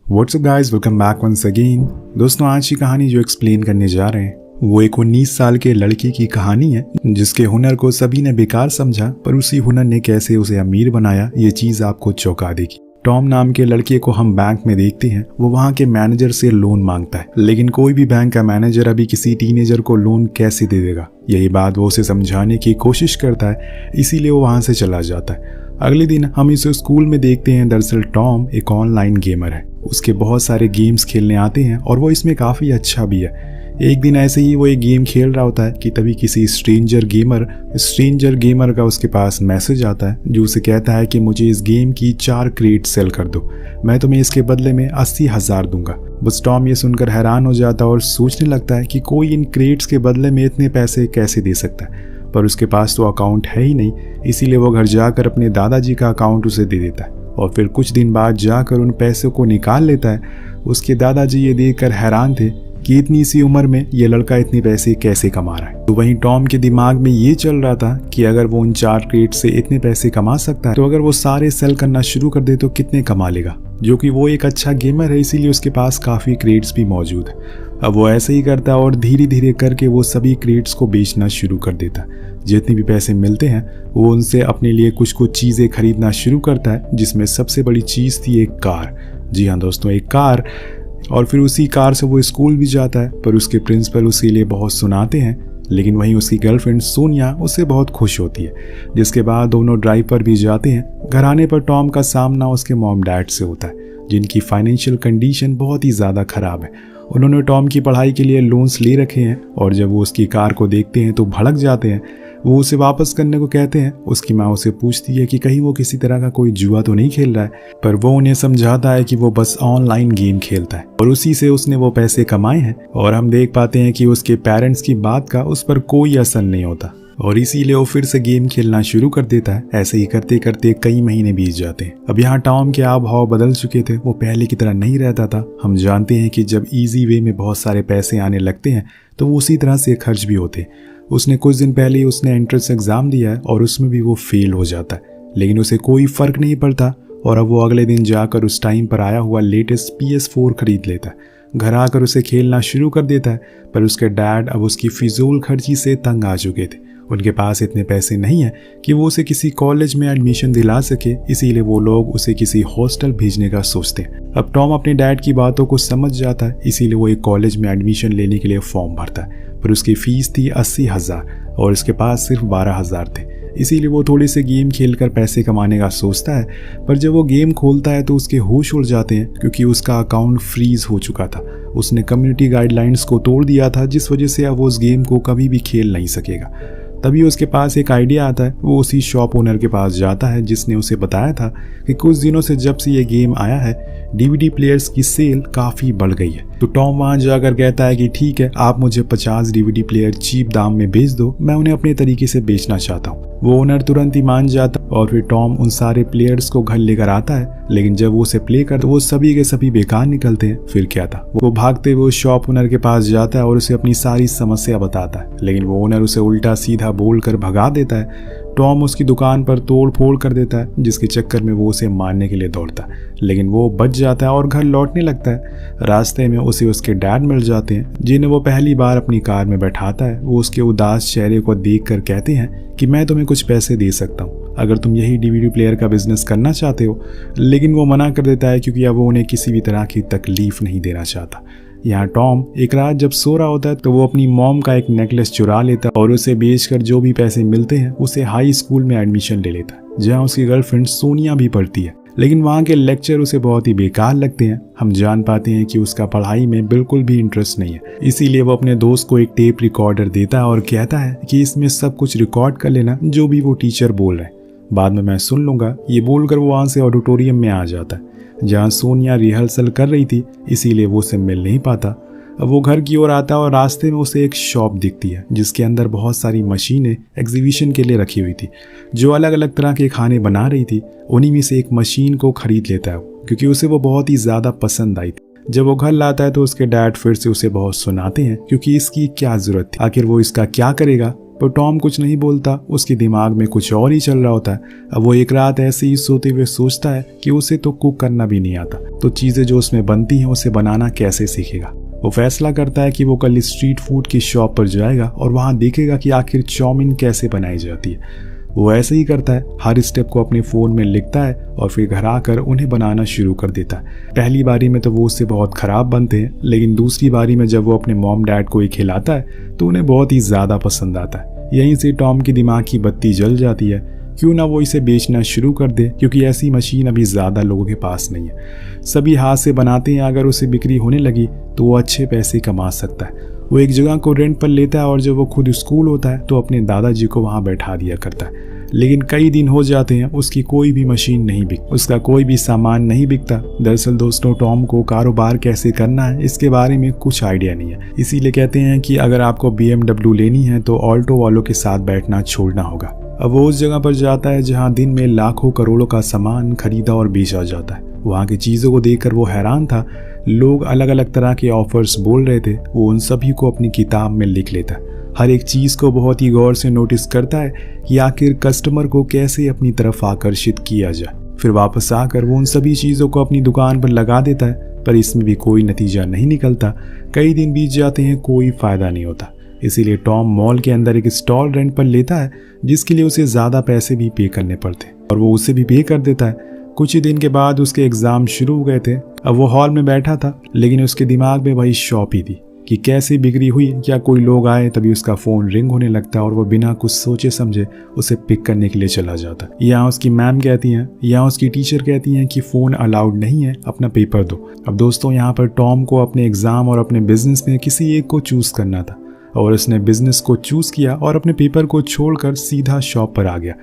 WhatsApp guys, welcome back once again. दोस्तों, आज की कहानी जो एक्सप्लेन करने जा रहे हैं वो एक 19 साल के लड़की की कहानी है जिसके हुनर को सभी ने बेकार समझा, पर उसी हुनर ने कैसे उसे अमीर बनाया ये चीज़ आपको चौंका देगी। टॉम नाम के लड़के को हम बैंक में देखते हैं। वो वहाँ के मैनेजर से लोन मांगता है, लेकिन कोई भी बैंक का मैनेजर अभी किसी टीनेजर को लोन कैसे दे देगा। यही बात वो उसे समझाने की कोशिश करता है, इसीलिए वो वहाँ से चला जाता है। अगले दिन हम इसे स्कूल में देखते हैं। दरअसल टॉम एक ऑनलाइन गेमर है, उसके बहुत सारे गेम्स खेलने आते हैं और वो इसमें काफ़ी अच्छा भी है। एक दिन ऐसे ही वो एक गेम खेल रहा होता है कि तभी किसी स्ट्रेंजर गेमर का उसके पास मैसेज आता है जो उसे कहता है कि मुझे इस गेम की 4 क्रेट सेल कर दो, मैं तुम्हें इसके बदले में 80,000 दूंगा। बस टॉम ये सुनकर हैरान हो जाता है और सोचने लगता है कि कोई इन क्रेट्स के बदले में इतने पैसे कैसे दे सकता है, पर उसके पास तो अकाउंट है ही नहीं। इसीलिए वो घर जाकर अपने दादाजी का अकाउंट उसे दे देता है और फिर कुछ दिन बाद जाकर उन पैसों को निकाल लेता है। उसके दादाजी ये देखकर हैरान थे कि इतनी सी उम्र में ये लड़का इतने पैसे कैसे कमा रहा है। तो वहीं टॉम के दिमाग में ये चल रहा था कि अगर वो उन 4 क्रेट से इतने पैसे कमा सकता है तो अगर वो सारे सेल करना शुरू कर दे तो कितने कमा लेगा, जो कि वो एक अच्छा गेमर है, इसीलिए उसके पास काफ़ी क्रेट्स भी मौजूद है। अब वो ऐसे ही करता है और धीरे धीरे करके वो सभी क्रेट्स को बेचना शुरू कर देता है। जितने भी पैसे मिलते हैं वो उनसे अपने लिए कुछ कुछ चीज़ें खरीदना शुरू करता है, जिसमें सबसे बड़ी चीज़ थी एक कार। जी हाँ दोस्तों, एक कार। और फिर उसी कार से वो स्कूल भी जाता है, पर उसके प्रिंसिपल उसके लिए बहुत सुनाते हैं। लेकिन वहीं उसकी गर्लफ्रेंड सोनिया उससे बहुत खुश होती है, जिसके बाद दोनों ड्राइव पर भी जाते हैं। घर आने पर टॉम का सामना उसके मॉम डैड से होता है, जिनकी फाइनेंशियल कंडीशन बहुत ही ज़्यादा ख़राब है। उन्होंने टॉम की पढ़ाई के लिए लोन्स ले रखे हैं और जब वो उसकी कार को देखते हैं तो भड़क जाते हैं। वो उसे वापस करने को कहते हैं। उसकी माँ उसे पूछती है कि कहीं वो किसी तरह का कोई जुआ तो नहीं खेल रहा है, पर वो उन्हें समझाता है कि वो बस ऑनलाइन गेम खेलता है और उसी से उसने वो पैसे कमाए हैं। और हम देख पाते हैं कि उसके पेरेंट्स की बात का उस पर कोई असर नहीं होता और इसीलिए वो फिर से गेम खेलना शुरू कर देता है। ऐसे ही करते करते कई महीने बीत जाते हैं। अब यहाँ टॉम के आब भाव बदल चुके थे, वो पहले की तरह नहीं रहता था। हम जानते हैं कि जब इजी वे में बहुत सारे पैसे आने लगते हैं तो वो उसी तरह से खर्च भी होते हैं। उसने कुछ दिन पहले ही उसने एंट्रेंस एग्ज़ाम दिया है और उसमें भी वो फेल हो जाता है, लेकिन उसे कोई फ़र्क नहीं पड़ता और अब वो अगले दिन जाकर उस टाइम पर आया हुआ लेटेस्ट PS4 खरीद लेता है। घर आकर उसे खेलना शुरू कर देता है, पर उसके डैड अब उसकी फिजूल खर्ची से तंग आ चुके थे। उनके पास इतने पैसे नहीं हैं कि वो उसे किसी कॉलेज में एडमिशन दिला सके, इसीलिए वो लोग उसे किसी हॉस्टल भेजने का सोचते हैं। अब टॉम अपने डैड की बातों को समझ जाता है, इसीलिए वो एक कॉलेज में एडमिशन लेने के लिए फॉर्म भरता है, पर उसकी फ़ीस थी 80,000 और उसके पास सिर्फ 12,000 थे। इसीलिए वो थोड़े से गेम खेलकर पैसे कमाने का सोचता है, पर जब वो गेम खोलता है तो उसके होश उड़ जाते हैं क्योंकि उसका अकाउंट फ्रीज हो चुका था। उसने कम्युनिटी गाइडलाइंस को तोड़ दिया था, जिस वजह से अब वो उस गेम को कभी भी खेल नहीं सकेगा। तभी उसके पास एक आइडिया आता है। वो उसी शॉप ओनर के पास जाता है जिसने उसे बताया था कि कुछ दिनों से जब से ये गेम आया है DVD प्लेयर्स की सेल काफ़ी बढ़ गई है। तो टॉम वहाँ जाकर कहता है कि ठीक है, आप मुझे 50 DVD प्लेयर चीप दाम में बेच दो, मैं उन्हें अपने तरीके से बेचना चाहता हूँ। वो ओनर तुरंत ही मान जाता और फिर टॉम उन सारे प्लेयर्स को घर लेकर आता है, लेकिन जब वो उसे प्ले करता वो सभी के सभी बेकार निकलते हैं। फिर क्या था, वो भागते हुए शॉप ओनर के पास जाता है और उसे अपनी सारी समस्या बताता है, लेकिन वो ओनर उसे उल्टा सीधा बोलकर भगा देता है। टॉम उसकी दुकान पर तोड़ फोड़ कर देता है, जिसके चक्कर में वो उसे मारने के लिए दौड़ता है, लेकिन वो बच जाता है और घर लौटने लगता है। रास्ते में उसे उसके डैड मिल जाते हैं, जिन्हें वो पहली बार अपनी कार में बैठाता है। वो उसके उदास चेहरे को देखकर कहते हैं कि मैं तुम्हें कुछ पैसे दे सकता हूँ अगर तुम यही DVD प्लेयर का बिजनेस करना चाहते हो, लेकिन वो मना कर देता है क्योंकि अब वो उन्हें किसी भी तरह की तकलीफ नहीं देना चाहता। यहाँ टॉम एक रात जब सो रहा होता है तो वो अपनी मॉम का एक नेकलेस चुरा लेता है और उसे बेचकर जो भी पैसे मिलते हैं उसे हाई स्कूल में एडमिशन ले लेता है, जहाँ उसकी गर्लफ्रेंड सोनिया भी पढ़ती है। लेकिन वहाँ के लेक्चर उसे बहुत ही बेकार लगते हैं। हम जान पाते हैं कि उसका पढ़ाई में बिल्कुल भी इंटरेस्ट नहीं है, इसीलिए वो अपने दोस्त को एक टेप रिकॉर्डर देता है और कहता है कि इसमें सब कुछ रिकॉर्ड कर लेना, जो भी वो टीचर बोल रहे हैं, बाद में मैं सुन लूँगा। ये बोलकर वो वहाँ से ऑडिटोरियम में आ जाता है जहाँ सोनिया रिहर्सल कर रही थी, इसीलिए वो उसे मिल नहीं पाता। अब वो घर की ओर आता है और रास्ते में उसे एक शॉप दिखती है जिसके अंदर बहुत सारी मशीनें एग्जीबिशन के लिए रखी हुई थी, जो अलग अलग तरह के खाने बना रही थी। उन्हीं में से एक मशीन को खरीद लेता है क्योंकि उसे वो बहुत ही ज़्यादा पसंद आई थी। जब वो घर लाता है तो उसके डैड फिर से उसे बहुत सुनाते हैं क्योंकि इसकी क्या ज़रूरत थी, आखिर वो इसका क्या करेगा। पर टॉम कुछ नहीं बोलता, उसके दिमाग में कुछ और ही चल रहा होता है। अब वो एक रात ऐसे ही सोते हुए सोचता है कि उसे तो कुक करना भी नहीं आता, तो चीज़ें जो उसमें बनती हैं उसे बनाना कैसे सीखेगा। वो फैसला करता है कि वो कल स्ट्रीट फूड की शॉप पर जाएगा और वहाँ देखेगा कि आखिर चाउमीन कैसे बनाई जाती है। वो ऐसे ही करता है, हर स्टेप को अपने फ़ोन में लिखता है और फिर घर आकर उन्हें बनाना शुरू कर देता है। पहली बारी में तो वो उससे बहुत ख़राब बनते हैं, लेकिन दूसरी बारी में जब वो अपने मॉम डैड को ही खिलाता है तो उन्हें बहुत ही ज़्यादा पसंद आता है। यहीं से टॉम की दिमाग की बत्ती जल जाती है, क्यों ना वो इसे बेचना शुरू कर दे, क्योंकि ऐसी मशीन अभी ज़्यादा लोगों के पास नहीं है। सभी हाथ से बनाते हैं, अगर उसे बिक्री होने लगी तो वो अच्छे पैसे कमा सकता है। वो एक जगह को रेंट पर लेता है और जब वो खुद स्कूल होता है तो अपने दादाजी को वहाँ बैठा दिया करता है। लेकिन कई दिन हो जाते हैं, उसकी कोई भी मशीन नहीं बिक, उसका कोई भी सामान नहीं बिकता। दरअसल दोस्तों, टॉम को कारोबार कैसे करना है इसके बारे में कुछ आइडिया नहीं है। इसीलिए कहते हैं कि अगर आपको BMW लेनी है तो ऑल्टो वालों के साथ बैठना छोड़ना होगा। अब वो उस जगह पर जाता है जहाँ दिन में लाखों करोड़ों का सामान खरीदा और बेचा जाता है। वहाँ की चीज़ों को देखकर वो हैरान था। लोग अलग अलग तरह के ऑफर्स बोल रहे थे, वो उन सभी को अपनी किताब में लिख लेता है। हर एक चीज़ को बहुत ही गौर से नोटिस करता है कि आखिर कस्टमर को कैसे अपनी तरफ आकर्षित किया जाए। फिर वापस आकर वो उन सभी चीज़ों को अपनी दुकान पर लगा देता है, पर इसमें भी कोई नतीजा नहीं निकलता। कई दिन बीत जाते हैं, कोई फ़ायदा नहीं होता। इसीलिए टॉम मॉल के अंदर एक स्टॉल रेंट पर लेता है, जिसके लिए उसे ज़्यादा पैसे भी पे करने पड़ते, और वो उसे भी पे कर देता है। कुछ ही दिन के बाद उसके एग्ज़ाम शुरू हो गए थे। अब वो हॉल में बैठा था, लेकिन उसके दिमाग में वही शॉप ही थी कि कैसे बिक्री हुई, क्या कोई लोग आए। तभी उसका फ़ोन रिंग होने लगता है और वो बिना कुछ सोचे समझे उसे पिक करने के लिए चला जाता है। यहाँ उसकी मैम कहती हैं, यहाँ उसकी टीचर कहती हैं कि फ़ोन अलाउड नहीं है, अपना पेपर दो। अब दोस्तों, यहाँ पर टॉम को अपने एग्ज़ाम और अपने बिजनेस में किसी एक को चूज़ करना था, और उसने बिजनेस को चूज़ किया और अपने पेपर को छोड़कर सीधा शॉप पर आ गया,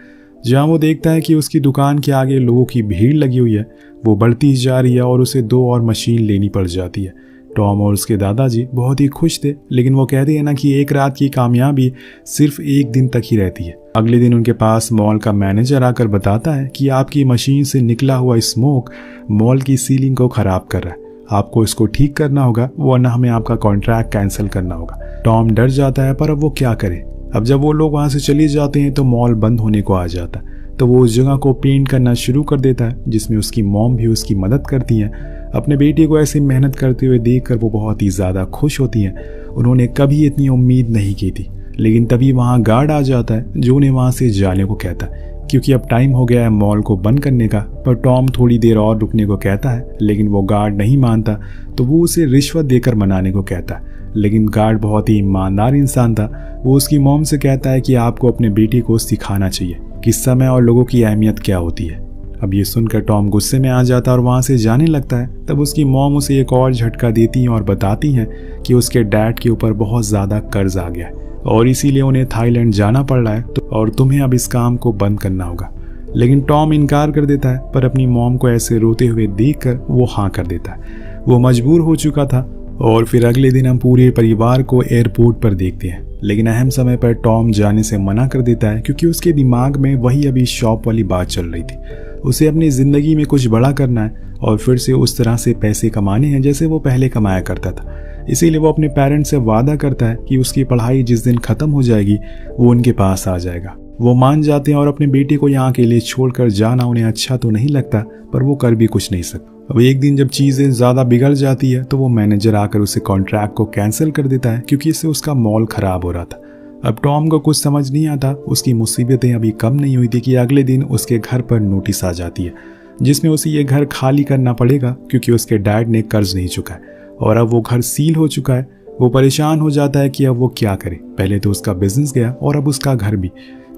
जहाँ वो देखता है कि उसकी दुकान के आगे लोगों की भीड़ लगी हुई है। वो बढ़ती जा रही है और उसे 2 और मशीन लेनी पड़ जाती है। टॉम और उसके दादाजी बहुत ही खुश थे, लेकिन वो कहते हैं ना कि एक रात की कामयाबी सिर्फ एक दिन तक ही रहती है। अगले दिन उनके पास मॉल का मैनेजर आकर बताता है कि आपकी मशीन से निकला हुआ स्मोक मॉल की सीलिंग को खराब कर रहा है, आपको इसको ठीक करना होगा, वरना हमें आपका कॉन्ट्रैक्ट कैंसिल करना होगा। टॉम डर जाता है, पर अब वो क्या करे। अब जब वो लोग वहाँ से चले जाते हैं तो मॉल बंद होने को आ जाता है। तो वो उस जगह को पेंट करना शुरू कर देता है, जिसमें उसकी मॉम भी उसकी मदद करती हैं। अपने बेटे को ऐसे मेहनत करते हुए देखकर वो बहुत ही ज़्यादा खुश होती हैं। उन्होंने कभी इतनी उम्मीद नहीं की थी। लेकिन तभी वहाँ गार्ड आ जाता है, जो उन्हें वहाँ से जाने को कहता है, क्योंकि अब टाइम हो गया है मॉल को बंद करने का। पर टॉम थोड़ी देर और रुकने को कहता है, लेकिन वो गार्ड नहीं मानता, तो वो उसे रिश्वत देकर मनाने को कहता है। लेकिन गार्ड बहुत ही ईमानदार इंसान था। वो उसकी मॉम से कहता है कि आपको अपने बेटे को सिखाना चाहिए कि समय और लोगों की अहमियत क्या होती है। अब ये सुनकर टॉम गुस्से में आ जाता है और वहाँ से जाने लगता है। तब उसकी मॉम उसे एक और झटका देती हैं और बताती हैं कि उसके डैड के ऊपर बहुत ज़्यादा कर्ज आ गया है और इसीलिए उन्हें थाईलैंड जाना पड़ रहा है, और तुम्हें अब इस काम को बंद करना होगा। लेकिन टॉम इनकार कर देता है, पर अपनी मॉम को ऐसे रोते हुए देखकर वो हाँ कर देता है। वो मजबूर हो चुका था। और फिर अगले दिन हम पूरे परिवार को एयरपोर्ट पर देखते हैं, लेकिन अहम समय पर टॉम जाने से मना कर देता है, क्योंकि उसके दिमाग में वही अभी शॉप वाली बात चल रही थी। उसे अपनी ज़िंदगी में कुछ बड़ा करना है और फिर से उस तरह से पैसे कमाने हैं जैसे वो पहले कमाया करता था। इसीलिए वो अपने पेरेंट्स से वादा करता है कि उसकी पढ़ाई जिस दिन ख़त्म हो जाएगी वो उनके पास आ जाएगा। वो मान जाते हैं और अपने बेटे को यहाँ के लिए छोड़कर जाना उन्हें अच्छा तो नहीं लगता, पर वो कर भी कुछ नहीं सकते। अब एक दिन जब चीज़ें ज़्यादा बिगड़ जाती है तो वो मैनेजर आकर उसे कॉन्ट्रैक्ट को कैंसिल कर देता है, क्योंकि इससे उसका मॉल ख़राब हो रहा था। अब टॉम को कुछ समझ नहीं आता। उसकी मुसीबतें अभी कम नहीं हुई थी कि अगले दिन उसके घर पर नोटिस आ जाती है, जिसमें उसे ये घर खाली करना पड़ेगा, क्योंकि उसके डैड ने कर्ज नहीं चुका है और अब वो घर सील हो चुका है। वो परेशान हो जाता है कि अब वो क्या करे। पहले तो उसका बिजनेस गया और अब उसका घर भी।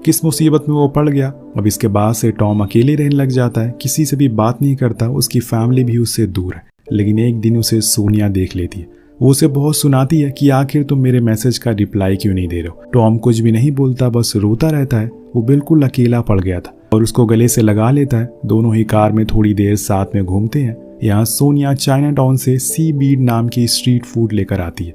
किस मुसीबत में वो पड़ गया। अब इसके बाद से टॉम अकेले रहने लग जाता है, किसी से भी बात नहीं करता, उसकी फैमिली भी उससे दूर है। लेकिन एक दिन उसे सोनिया देख लेती है। वो उसे बहुत सुनाती है कि आखिर तुम मेरे मैसेज का रिप्लाई क्यों नहीं दे रहे हो। टॉम कुछ भी नहीं बोलता, बस रोता रहता है। वो बिल्कुल अकेला पड़ गया था और उसको गले से लगा लेता है। दोनों ही कार में थोड़ी देर साथ में घूमते हैं। यहाँ सोनिया चाइना टाउन से सी बीड नाम की स्ट्रीट फूड लेकर आती है,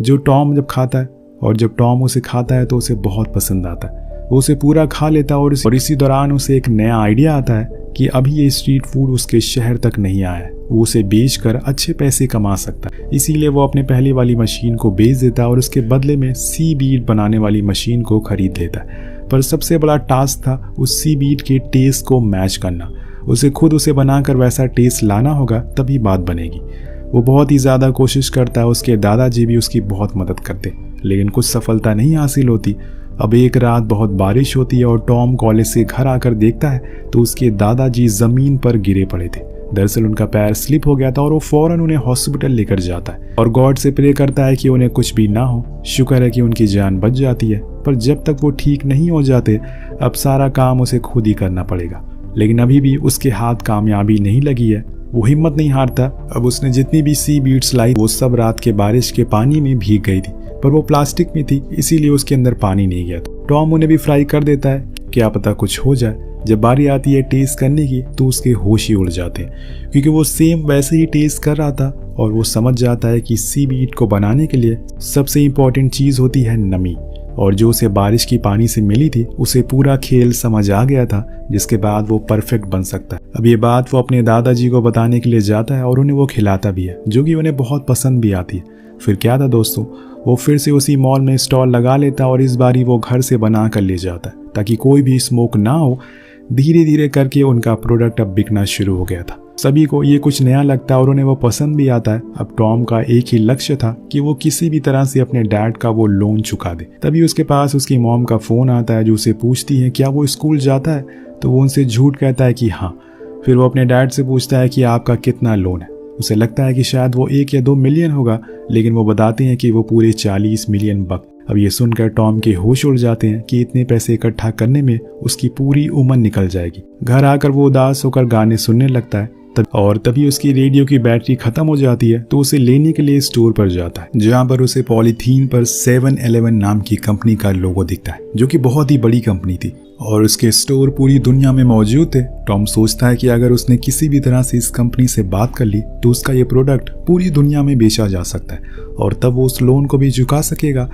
जो टॉम जब खाता है और जब टॉम उसे खाता है तो उसे बहुत पसंद आता है। वो उसे पूरा खा लेता है और इसी दौरान उसे एक नया आइडिया आता है कि अभी ये स्ट्रीट फूड उसके शहर तक नहीं आया है, वो उसे बेचकर अच्छे पैसे कमा सकता है। इसीलिए वो अपने पहले वाली मशीन को बेच देता है और उसके बदले में सी बीट बनाने वाली मशीन को खरीद लेता है। पर सबसे बड़ा टास्क था उस सी बीट के टेस्ट को मैच करना। उसे खुद उसे बनाकर वैसा टेस्ट लाना होगा, तभी बात बनेगी। वो बहुत ही ज़्यादा कोशिश करता है, उसके दादाजी भी उसकी बहुत मदद करते, लेकिन कुछ सफलता नहीं हासिल होती। अब एक रात बहुत बारिश होती है और टॉम कॉलेज से घर आकर देखता है तो उसके दादाजी ज़मीन पर गिरे पड़े थे। दरअसल उनका पैर स्लिप हो गया था और वो फौरन उन्हें हॉस्पिटल लेकर जाता है और गॉड से प्रे करता है कि उन्हें कुछ भी ना हो। शुक्र है कि उनकी जान बच जाती है, पर जब तक वो ठीक नहीं हो जाते अब सारा काम उसे खुद ही करना पड़ेगा। लेकिन अभी भी उसके हाथ कामयाबी नहीं लगी है। वो हिम्मत नहीं हारता। अब उसने जितनी भी सी बीट्स लाई वो सब रात के बारिश के पानी में भीग गई थी, पर वो प्लास्टिक में थी, इसीलिए उसके अंदर पानी नहीं गया था। टॉम उन्हें भी फ्राई कर देता है, क्या पता कुछ हो जाए। जब बारी आती है टेस्ट करने की तो उसके होश ही उड़ जाते हैं, क्योंकि वो सेम वैसे ही टेस्ट कर रहा था और वो समझ जाता है कि सी बीट को बनाने के लिए सबसे इम्पोर्टेंट चीज़ होती है नमी, और जो उसे बारिश की पानी से मिली थी उसे पूरा खेल समझ आ गया था, जिसके बाद वो परफेक्ट बन सकता है। अब ये बात वो अपने दादाजी को बताने के लिए जाता है और उन्हें वो खिलाता भी है, जो कि उन्हें बहुत पसंद भी आती है। फिर क्या था दोस्तों, वो फिर से उसी मॉल में स्टॉल लगा लेता और इस बारी वो घर से बना कर ले जाता है ताकि कोई भी स्मोक ना हो। धीरे धीरे करके उनका प्रोडक्ट अब बिकना शुरू हो गया था। सभी को ये कुछ नया लगता है और उन्हें वो पसंद भी आता है। अब टॉम का एक ही लक्ष्य था कि वो किसी भी तरह से अपने डैड का वो लोन चुका दे। तभी उसके पास उसकी मॉम का फ़ोन आता है, जो उसे पूछती है क्या वो स्कूल जाता है, तो वो उनसे झूठ कहता है कि हाँ। फिर वो अपने डैड से पूछता है कि आपका कितना लोन है। उसे लगता है कि शायद वो 1 या 2 मिलियन होगा, लेकिन वो बताते हैं कि वो पूरे 40 मिलियन बक। अब ये सुनकर टॉम के होश उड़ जाते हैं कि इतने पैसे इकट्ठा करने में उसकी पूरी उम्र निकल जाएगी। घर आकर वो उदास होकर गाने सुनने लगता है और तभी उसकी रेडियो की बैटरी खत्म हो जाती है, तो उसे लेने के लिए स्टोर पर जाता है, जहाँ पर उसे पॉलीथीन पर 7-Eleven नाम की कंपनी का लोगो दिखता है, जो कि बहुत ही बड़ी कंपनी थी और उसके स्टोर पूरी दुनिया में मौजूद थे। टॉम सोचता है कि अगर उसने किसी भी तरह से इस कंपनी से बात कर ली तो उसका ये प्रोडक्ट पूरी दुनिया में बेचा जा सकता है और तब वो उस लोन को भी चुका सकेगा।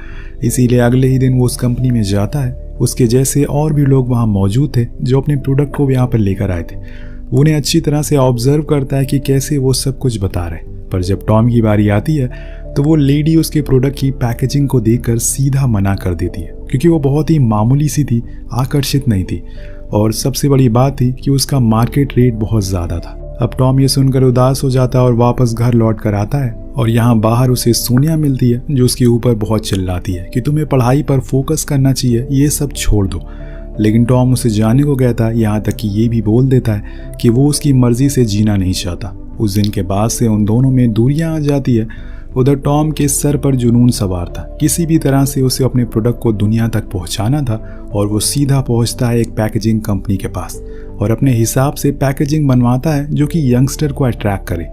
इसीलिए अगले ही दिन वो उस कंपनी में जाता है। उसके जैसे और भी लोग वहाँ मौजूद थे जो अपने प्रोडक्ट को यहाँ पर लेकर आए थे। उन्हें अच्छी तरह से ऑब्जर्व करता है कि कैसे वो सब कुछ बता रहे, पर जब टॉम की बारी आती है तो वो लेडी उसके प्रोडक्ट की पैकेजिंग को देखकर सीधा मना कर देती है, क्योंकि वो बहुत ही मामूली सी थी, आकर्षित नहीं थी और सबसे बड़ी बात थी कि उसका मार्केट रेट बहुत ज़्यादा था। अब टॉम ये सुनकर उदास हो जाता है और वापस घर लौट कर आता है और यहाँ बाहर उसे सोनिया मिलती है, जो उसके ऊपर बहुत चिल्लाती है कि तुम्हें पढ़ाई पर फोकस करना चाहिए, ये सब छोड़ दो। लेकिन टॉम उसे जाने को कहता है, यहाँ तक कि ये भी बोल देता है कि वो उसकी मर्जी से जीना नहीं चाहता। उस दिन के बाद से उन दोनों में दूरियां आ जाती है। उधर टॉम के सर पर जुनून सवार था, किसी भी तरह से उसे अपने प्रोडक्ट को दुनिया तक पहुंचाना था और वो सीधा पहुंचता है एक पैकेजिंग कंपनी के पास और अपने हिसाब से पैकेजिंग बनवाता है जो कि यंगस्टर को अट्रैक्ट करे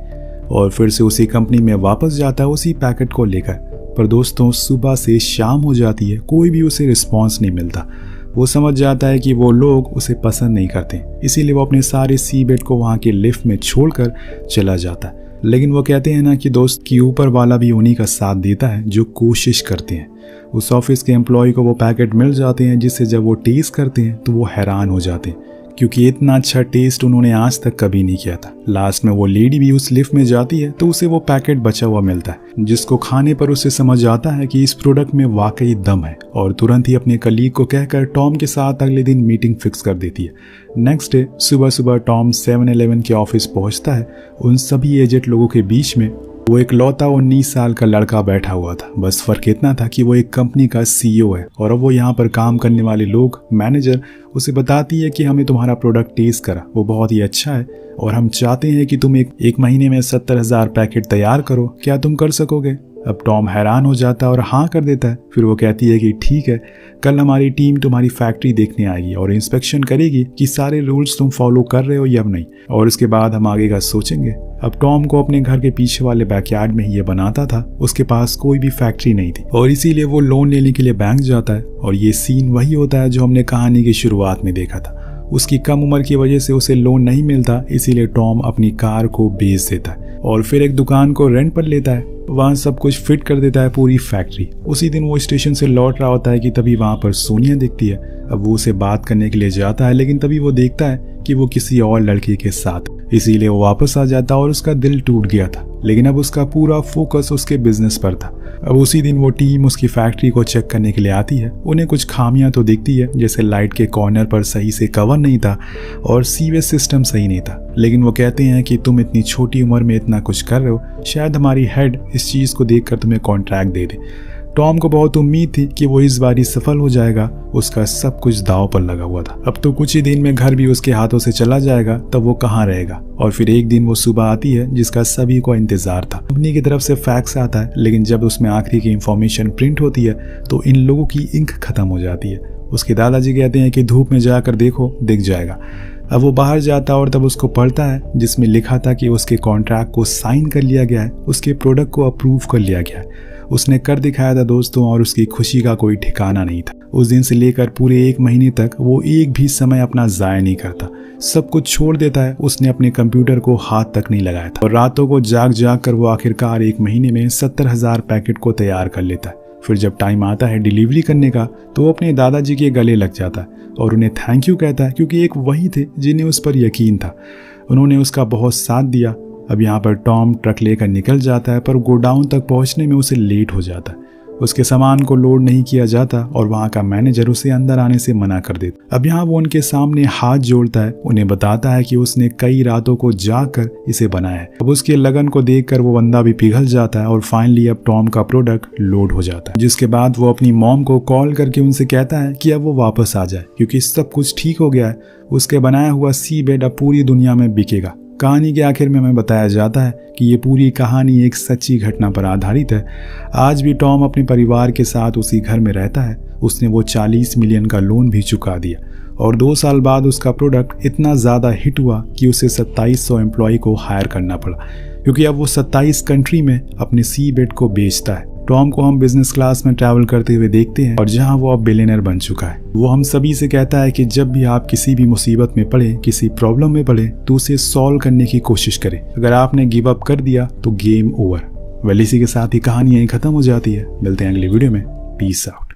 और फिर से उसी कंपनी में वापस जाता है उसी पैकेट को लेकर। पर दोस्तों, सुबह से शाम हो जाती है, कोई भी उसे रिस्पॉन्स नहीं मिलता। वो समझ जाता है कि वो लोग उसे पसंद नहीं करते, इसीलिए वो अपने सारे सी बेड को वहाँ के लिफ्ट में छोड़कर चला जाता है। लेकिन वो कहते हैं ना कि दोस्त की ऊपर वाला भी उन्हीं का साथ देता है जो कोशिश करते हैं। उस ऑफिस के एम्प्लॉय को वो पैकेट मिल जाते हैं, जिससे जब वो टेस्ट करते हैं तो वो हैरान हो जाते हैं, क्योंकि इतना अच्छा टेस्ट उन्होंने आज तक कभी नहीं किया था। लास्ट में वो लेडी भी उस लिफ्ट में जाती है तो उसे वो पैकेट बचा हुआ मिलता है, जिसको खाने पर उसे समझ आता है कि इस प्रोडक्ट में वाकई दम है और तुरंत ही अपने कलीग को कहकर टॉम के साथ अगले दिन मीटिंग फिक्स कर देती है। नेक्स्ट डे सुबह सुबह टॉम 7-Eleven के ऑफिस पहुंचता है। उन सभी एजेड लोगों के बीच में वो एक लौता 19 साल का लड़का बैठा हुआ था। बस फर्क इतना था कि वो एक कंपनी का CEO है और अब वो यहाँ पर काम करने वाले लोग, मैनेजर उसे बताती है कि हमें तुम्हारा प्रोडक्ट टेस्ट करा, वो बहुत ही अच्छा है और हम चाहते हैं कि तुम एक महीने में 70,000 पैकेट तैयार करो, क्या तुम कर सकोगे? अब टॉम हैरान हो जाता है और हाँ कर देता है। फिर वो कहती है कि ठीक है, कल हमारी टीम तुम्हारी फैक्ट्री देखने आएगी और इंस्पेक्शन करेगी कि सारे रूल्स तुम फॉलो कर रहे हो या नहीं, और उसके बाद हम आगे का सोचेंगे। अब टॉम को अपने घर के पीछे वाले बैकयार्ड में ही ये बनाता था, उसके पास कोई भी फैक्ट्री नहीं थी और इसीलिए वो लोन लेने के लिए बैंक जाता है और ये सीन वही होता है जो हमने कहानी की शुरुआत में देखा था। उसकी कम उम्र की वजह से उसे लोन नहीं मिलता, इसीलिए टॉम अपनी कार को बेच देता है और फिर एक दुकान को रेंट पर लेता है। वहाँ सब कुछ फिट कर देता है, पूरी फैक्ट्री। उसी दिन वो स्टेशन से लौट रहा होता है कि तभी वहाँ पर सोनिया दिखती है। अब वो उसे बात करने के लिए जाता है, लेकिन तभी वो देखता है कि वो किसी और लड़की के साथ, इसीलिए वो वापस आ जाता है और उसका दिल टूट गया था। लेकिन अब उसका पूरा फोकस उसके बिजनेस पर था। अब उसी दिन वो टीम उसकी फैक्ट्री को चेक करने के लिए आती है। उन्हें कुछ खामियां तो दिखती है, जैसे लाइट के कॉर्नर पर सही से कवर नहीं था और सीवेज सिस्टम सही नहीं था। लेकिन वो कहते हैं कि तुम इतनी छोटी उम्र में इतना कुछ कर रहे हो, शायद हमारी हेड इस चीज़ को देखकर तुम्हें कॉन्ट्रैक्ट दे दे। टॉम को बहुत उम्मीद थी कि वो इस बारी सफल हो जाएगा, उसका सब कुछ दांव पर लगा हुआ था। अब तो कुछ ही दिन में घर भी उसके हाथों से चला जाएगा, तब वो कहाँ रहेगा। और फिर एक दिन वो सुबह आती है जिसका सभी को इंतजार था। कंपनी की तरफ से फैक्स आता है, लेकिन जब उसमें आखिरी की इंफॉर्मेशन प्रिंट होती है तो इन लोगों की इंक खत्म हो जाती है। उसके दादाजी कहते हैं कि धूप में जाकर देखो, दिख जाएगा। अब वो बाहर जाता और तब उसको पढ़ता है जिसमें लिखा था कि उसके कॉन्ट्रैक्ट को साइन कर लिया गया है, उसके प्रोडक्ट को अप्रूव कर लिया गया है। उसने कर दिखाया था दोस्तों, और उसकी खुशी का कोई ठिकाना नहीं था। उस दिन से लेकर पूरे 1 महीने तक वो एक भी समय अपना ज़ाया नहीं करता, सब कुछ छोड़ देता है। उसने अपने कंप्यूटर को हाथ तक नहीं लगाया था और रातों को जाग जाग कर वो आखिरकार 1 महीने में 70,000 पैकेट को तैयार कर लेता है। फिर जब टाइम आता है डिलीवरी करने का तो वो अपने दादाजी के गले लग जाता है और उन्हें थैंक यू कहता है, क्योंकि एक वही थे जिन्हें उस पर यकीन था। उन्होंने उसका बहुत साथ दिया। अब यहाँ पर टॉम ट्रक लेकर निकल जाता है, पर गोडाउन तक पहुँचने में उसे लेट हो जाता है। उसके सामान को लोड नहीं किया जाता और वहाँ का मैनेजर उसे अंदर आने से मना कर देता। अब यहाँ वो उनके सामने हाथ जोड़ता है, उन्हें बताता है कि उसने कई रातों को जाकर इसे बनाया है। अब उसके लगन को देखकर वो बंदा भी पिघल जाता है और फाइनली अब टॉम का प्रोडक्ट लोड हो जाता है। जिसके बाद वो अपनी मॉम को कॉल करके उनसे कहता है कि अब वो वापस आ जाए, क्योंकि सब कुछ ठीक हो गया है। उसके बनाया हुआ सी बेड अब पूरी दुनिया में बिकेगा। कहानी के आखिर में हमें बताया जाता है कि ये पूरी कहानी एक सच्ची घटना पर आधारित है। आज भी टॉम अपने परिवार के साथ उसी घर में रहता है। उसने वो 40 मिलियन का लोन भी चुका दिया और 2 साल बाद उसका प्रोडक्ट इतना ज़्यादा हिट हुआ कि उसे 2700 एम्प्लॉय को हायर करना पड़ा, क्योंकि अब वो 27 कंट्री में अपने सी बेड को बेचता है। टॉम को हम बिजनेस क्लास में ट्रैवल करते हुए देखते हैं और जहां वो अब बिलियनर बन चुका है। वो हम सभी से कहता है कि जब भी आप किसी भी मुसीबत में पड़े, किसी प्रॉब्लम में पड़े, तो उसे सॉल्व करने की कोशिश करें। अगर आपने गिव अप कर दिया तो गेम ओवर। वेल, इसी के साथ ही कहानी यहीं खत्म हो जाती है। मिलते हैं अगली वीडियो में। Peace out.